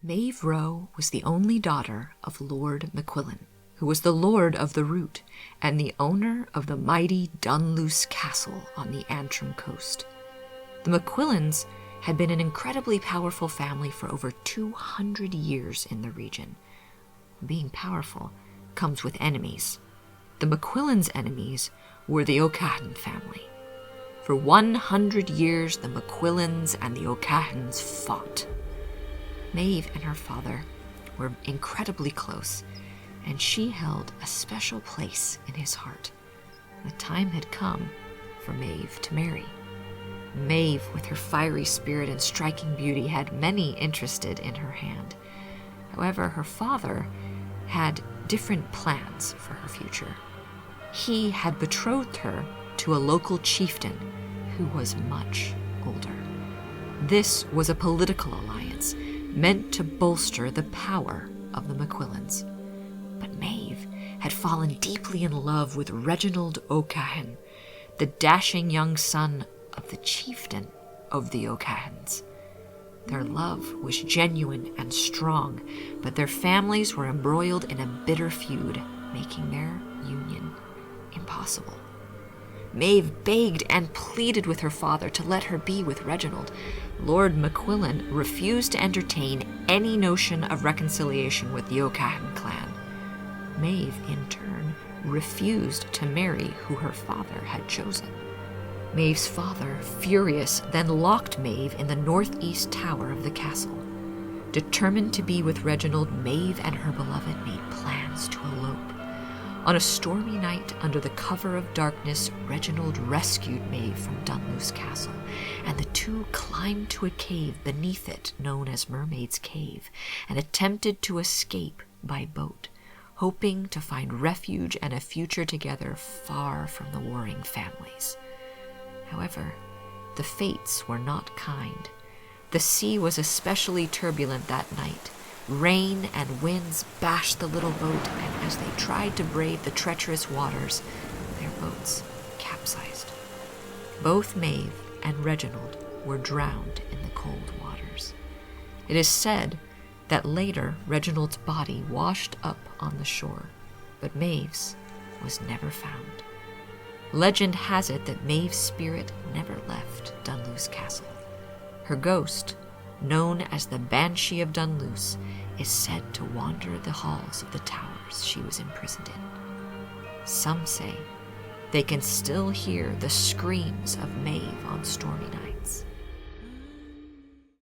Maeve Roe was the only daughter of Lord MacQuillan, who was the Lord of the Root and the owner of the mighty Dunluce Castle on the Antrim Coast. The MacQuillans had been an incredibly powerful family for over 200 years in the region. Being powerful comes with enemies. The MacQuillans' enemies were the O'Cahan family. For 100 years, the MacQuillans and the O'Cahans fought. Maeve and her father were incredibly close, and she held a special place in his heart. The time had come for Maeve to marry. Maeve, with her fiery spirit and striking beauty, had many interested in her hand. However, her father had different plans for her future. He had betrothed her to a local chieftain who was much older. This was a political alliance meant to bolster the power of the MacQuillans. But Maeve had fallen deeply in love with Reginald O'Cahan, the dashing young son of the chieftain of the O'Cahans. Their love was genuine and strong, but their families were embroiled in a bitter feud, making their union impossible. Maeve begged and pleaded with her father to let her be with Reginald. Lord MacQuillan refused to entertain any notion of reconciliation with the O'Cahan clan. Maeve, in turn, refused to marry who her father had chosen. Maeve's father, furious, then locked Maeve in the northeast tower of the castle. Determined to be with Reginald, Maeve and her beloved made plans to elope. On a stormy night, under the cover of darkness, Reginald rescued Maeve from Dunluce Castle, and the two climbed to a cave beneath it known as Mermaid's Cave, and attempted to escape by boat, hoping to find refuge and a future together far from the warring families. However, the fates were not kind. The sea was especially turbulent that night. Rain and winds bashed the little boat, and as they tried to brave the treacherous waters, their boats capsized. Both Maeve and Reginald were drowned in the cold waters. It is said that later Reginald's body washed up on the shore, but Maeve's was never found. Legend has it that Maeve's spirit never left Dunluce Castle. Her ghost, known as the Banshee of Dunluce, is said to wander the halls of the towers she was imprisoned in. Some say they can still hear the screams of Maeve on stormy nights.